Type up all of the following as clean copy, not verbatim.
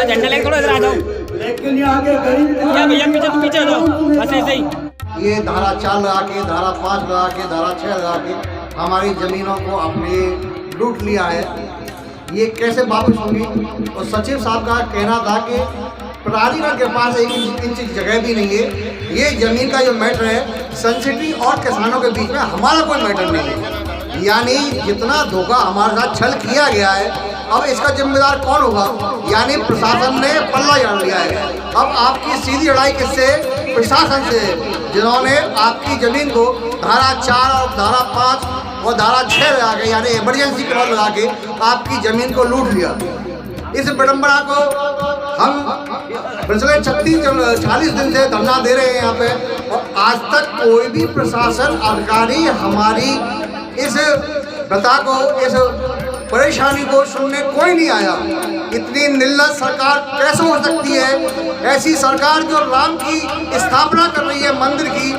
इधर झंडा लेके थोड़ा इधर आ जाओ। लेकिन यहाँ के गरीब क्या भैया पीछे तो पीछे हो जाओ, बस ऐसे ही। ये धारा 4 लगा के, धारा 5 लगा के, धारा 6 लगा के हमारी जमीनों को अपने लूट लिया है। ये कैसे वापस होंगी? और सचिव साहब का कहना था कि प्राधिकरण के पास एक इंच जगह भी नहीं है। ये जमीन का जो मैटर है सन सिटी और किसानों के बीच में हमारा कोई मैटर नहीं है। यानी जितना धोखा हमारे साथ छल किया गया है, अब इसका जिम्मेदार कौन होगा? यानी प्रशासन ने पल्ला झाड़ लिया है। अब आपकी सीधी लड़ाई किससे? प्रशासन से, जिन्होंने आपकी जमीन को धारा 4 और धारा 5 और धारा 6 लगा के, यानी इमरजेंसी क्लॉज लगा के आपकी जमीन को लूट लिया। इस विडंबना को हम पिछले 40 दिन से धरना दे रहे हैं यहाँ पे, और आज तक कोई भी प्रशासन अधिकारी हमारी इस व्यथा को, इस परेशानी को सुनने कोई नहीं आया। इतनी निर्लज सरकार कैसे हो सकती है? ऐसी सरकार जो राम की स्थापना कर रही है मंदिर की,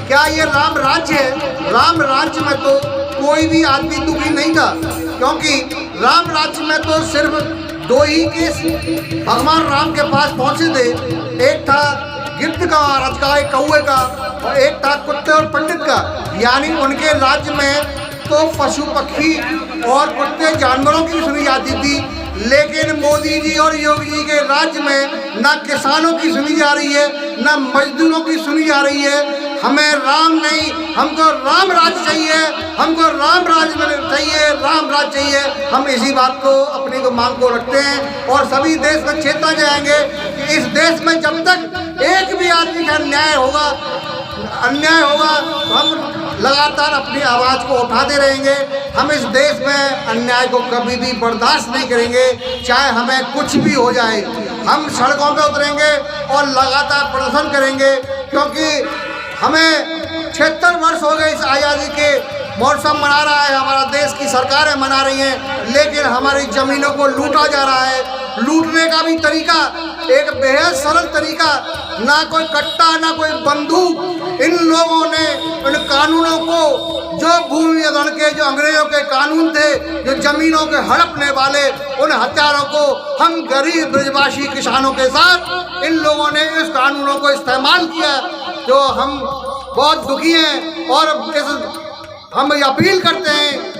क्या ये राम राज्य है? राम राज्य में तो कोई भी आदमी दुखी नहीं था, क्योंकि राम राज्य में तो सिर्फ 2 ही केस भगवान राम के पास पहुंचे थे। एक था गिद्ध का, रजगा कौए का, और एक था कुत्ते और पंडित का। यानी उनके राज्य में तो पशु पक्षी और कुत्ते जानवरों की भी सुनी जाती थी, लेकिन मोदी जी और योगी जी के राज्य में ना किसानों की सुनी जा रही है, ना मजदूरों की सुनी जा रही है। हमें राम नहीं, हमको राम राज्य चाहिए, हमको राम राज्य चाहिए, राम राज्य चाहिए। हम इसी बात को, अपनी को मांग को रखते हैं, और सभी देश में चेतना जाएंगे कि इस देश में जब तक एक भी आदमी का अन्याय होगा तो हम लगातार अपनी आवाज़ को उठाते रहेंगे। हम इस देश में अन्याय को कभी भी बर्दाश्त नहीं करेंगे, चाहे हमें कुछ भी हो जाए। हम सड़कों पे उतरेंगे और लगातार प्रदर्शन करेंगे, क्योंकि हमें 76 वर्ष हो गए इस आज़ादी के। महोत्सव मना रहा है हमारा देश की सरकारें मना रही हैं, लेकिन हमारी ज़मीनों को लूटा जा रहा है। लूटने का भी तरीका एक बेहद सरल तरीका, ना कोई कट्टा ना कोई बंदूक। इन लोगों ने इन कानूनों को, जो भूमि अधिग्रहण के जो अंग्रेजों के कानून थे, जो जमीनों के हड़पने वाले, उन हथियारों को हम गरीब ब्रजवासी किसानों के साथ इन लोगों ने इस कानूनों को इस्तेमाल किया, जो हम बहुत दुखी हैं। और हम अपील करते हैं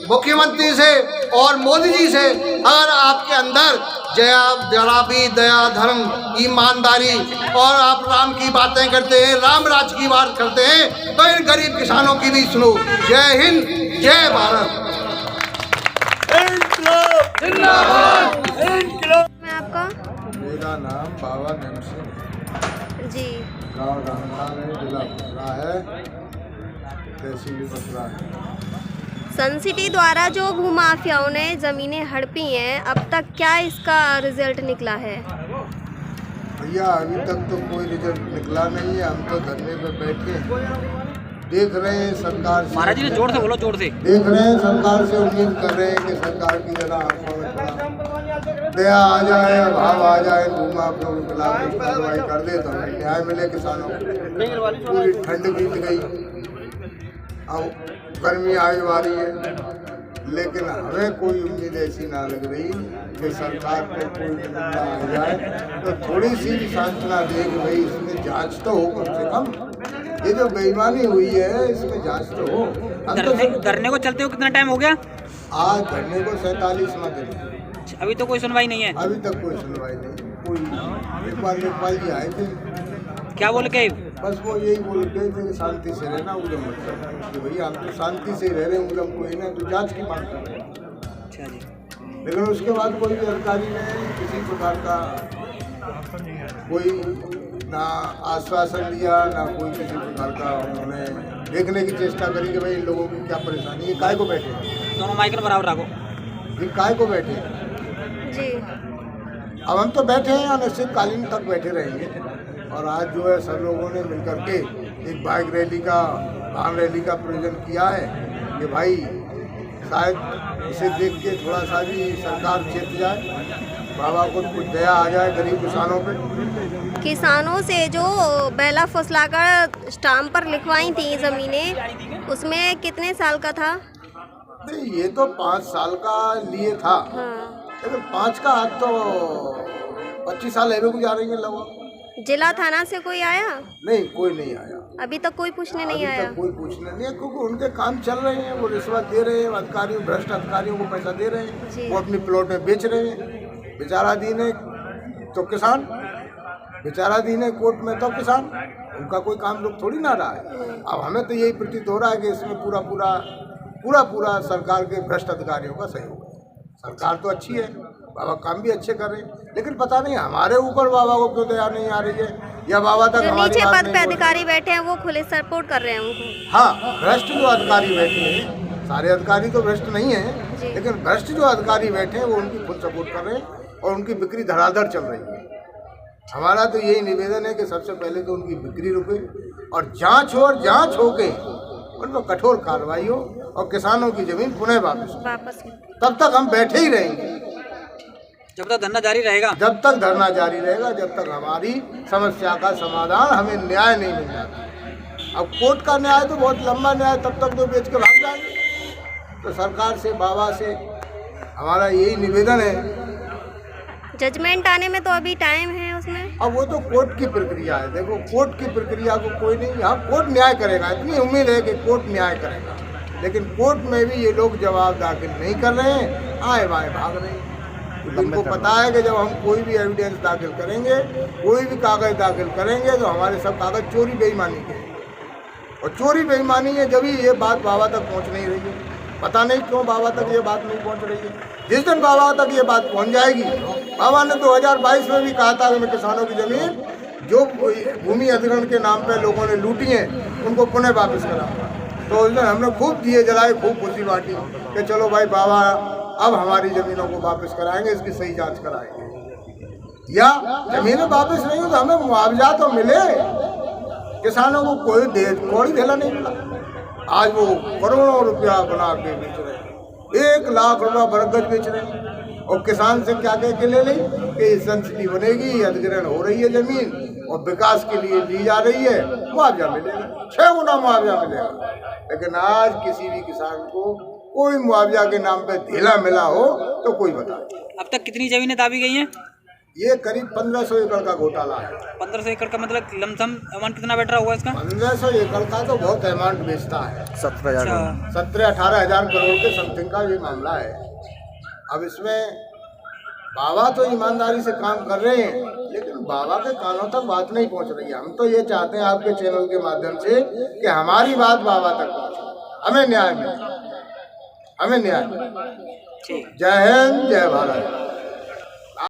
मुख्यमंत्री से और मोदी जी से, अगर आपके अंदर जरा भी दया, धर्म, ईमानदारी, और आप राम की बातें करते हैं, राम राज की बात करते हैं, तो इन गरीब किसानों की भी सुनो। जय हिंद, जय भारत। आपका? मेरा नाम बाबा नैन सिंह जी। गाँव रामलाल है, जिला बसरा है, तहसील बसरा है। सन सिटी द्वारा जो भूमाफियाओं ने ज़मीनें हड़पी हैं, अब तक क्या इसका रिजल्ट निकला है? भैया अभी तक तो कोई रिजल्ट निकला नहीं है। हम तो धरने पे बैठे देख रहे हैं सरकार से। महाराज जी जोर से बोलो, जोर से। देख रहे हैं सरकार से, उम्मीद कर रहे हैं कि सरकार की जरा आंखों में थोड़ा दया आ जाए, भाव आ जाए, भूमाफियों के खिलाफ कार्रवाई कर दे तो न्याय मिले किसानों को। पूरी ठंड बीत गई, अब गर्मी आने वाली है, लेकिन हमें कोई उम्मीद ऐसी ना लग रही कि सरकार को कोई निंदा आ जाए तो थोड़ी सी भी सांत्वना दे कि भाई इसमें जांच तो हो, कम से कम ये जो बेईमानी हुई है इसमें जांच तो हो। धरने को चलते हो कितना टाइम हो गया? आज धरने को 47वां दिन। अभी तो कोई सुनवाई नहीं है? अभी तक कोई सुनवाई नहीं। कोई एक बार लेखपाल जी आए थे, क्या बोल के? बस वो यही बोल रहे थे कि शांति से रहना, उधम मत करना, कि भैया हम तो शांति से रह रहे हैं, उधम कोई ना, तो जांच की मांग कर रहे हैं। अच्छा जी। लेकिन उसके बाद कोई भी अधिकारी ने किसी प्रकार का कोई ना आश्वासन दिया, ना कोई किसी प्रकार का उन्होंने देखने की चेष्टा करी कि भाई इन लोगों की क्या परेशानी है, काय को बैठे हैं। दोनों माइक बराबर रखो। ये काय को बैठे हैं जी। अब हम तो बैठे हैं, अनिश्चितकालीन तक बैठे रहेंगे। और आज जो है सब लोगों ने मिलकर के एक बाइक रैली का, वाहन रैली का प्रयोजन किया है कि भाई शायद इसे देख के थोड़ा सा भी सरकार चेत जाए, बाबा को कुछ दया आ जाए गरीब किसानों पे। किसानों से जो बेला फुसलाकर स्टाम्प पर लिखवाई थी ज़मीनें, उसमें कितने साल का था? नहीं, ये तो 5 साल का लिए था। हाँ। लेकिन 5 का आज तो 25 साल हाईवे गुजार रही है लगभग। जिला थाना से कोई आया? नहीं, कोई नहीं आया अभी तक कोई पूछने नहीं अभी आया? तक कोई पूछने नहीं है, क्योंकि उनके काम चल रहे हैं, वो रिश्वत दे रहे हैं, अधिकारियों भ्रष्ट अधिकारियों को पैसा दे रहे जी। हैं, वो अपनी प्लॉट में बेच रहे हैं। बेचाराधीन है तो किसान, बेचाराधीन है कोर्ट में तो किसान, उनका कोई काम लोग थोड़ी ना रहा है। अब हमें तो यही प्रतीत हो रहा है कि इसमें पूरा सरकार के भ्रष्ट अधिकारियों का सहयोग है। सरकार तो अच्छी है, बाबा काम भी अच्छे कर रहे हैं, लेकिन पता नहीं हमारे ऊपर बाबा को क्यों दया नहीं आ रही है, या बाबा तक जो हमारी नीचे बात पद नहीं पे पहुंच रही। अधिकारी बैठे हैं वो खुले सपोर्ट कर रहे हैं उनको। हाँ, भ्रष्ट जो अधिकारी बैठे हैं, सारे अधिकारी तो भ्रष्ट नहीं जी। है, लेकिन भ्रष्ट जो अधिकारी बैठे हैं वो उनकी फुल सपोर्ट कर रहे हैं और उनकी बिक्री धड़ाधड़ चल रही है। हमारा तो यही निवेदन है कि सबसे पहले तो उनकी बिक्री रुके और जांच हो के उन पर कठोर कार्रवाई हो और किसानों की जमीन पुनः वापस। तब तक हम बैठे ही रहेंगे, जब तक धरना जारी रहेगा। जब तक धरना जारी रहेगा, जब तक हमारी समस्या का समाधान, हमें न्याय नहीं मिल जाता। अब कोर्ट का न्याय तो बहुत लंबा न्याय, तब तक तो बेच के भाग जाएंगे। तो सरकार से, बाबा से हमारा यही निवेदन है। जजमेंट आने में तो अभी टाइम है उसमें। अब वो तो कोर्ट की प्रक्रिया है, देखो कोर्ट की प्रक्रिया को कोई नहीं, यहाँ कोर्ट न्याय करेगा, इतनी उम्मीद है कि कोर्ट न्याय करेगा, लेकिन कोर्ट में भी ये लोग जवाब दाखिल नहीं कर रहे हैं, आए बाएं भाग रहे हैं। इनको पता है कि जब हम कोई भी एविडेंस दाखिल करेंगे, कोई भी कागज दाखिल करेंगे, तो हमारे सब कागज चोरी बेईमानी के, और चोरी बेईमानी है, जब ये बात बाबा तक पहुंच नहीं रही है। पता नहीं क्यों बाबा तक ये बात नहीं पहुंच रही है। जिस दिन बाबा तक ये बात पहुंच जाएगी, बाबा ने 2022 में भी कहा था कि मैं किसानों की जमीन जो भूमि अधिग्रहण के नाम पे लोगों ने लूटी है उनको पुनः वापस कराऊंगा। तो उस दिन हमने खूब दिए जलाए, खूब खुशी बांटी कि चलो भाई बाबा अब हमारी जमीनों को वापस कराएंगे, इसकी सही जांच कराएंगे, या जमीनें वापस नहीं हो तो हमें मुआवजा तो मिले। किसानों को कोई कौड़ी ढेला नहीं मिला। आज वो करोड़ों रुपया बना के बेच रहे हैं, 1 लाख रुपया बरगद बेच रहे हैं, और किसान से क्या कह के ले ली कि संस्थिति बनेगी, अधिग्रहण हो रही है जमीन और विकास के लिए ली जा रही है, मुआवजा मिलेगा, 6 गुना मुआवजा मिलेगा। लेकिन आज किसी भी किसान को कोई मुआवजा के नाम पे ढीला मिला हो तो कोई बताए। अब तक कितनी जमीनें दाबी गई हैं? ये करीब 1500 एकड़ का घोटाला है। 1500 एकड़ का मतलब लमसम अमाउंट कितना बैठ रहा होगा इसका? 1500 एकड़ का तो बहुत अमाउंट बेचता है, 17-18 हजार करोड़ के समथिंग का ये मामला है। अब इसमें बाबा तो ईमानदारी से काम कर रहे हैं, लेकिन बाबा के कानों तक बात नहीं पहुंच रही है। हम तो ये चाहते हैं आपके चैनल के माध्यम से कि हमारी बात बाबा तक पहुंचे, हमें न्याय मिले, हमें न्याय मिले। जय हिंद, जय भारत।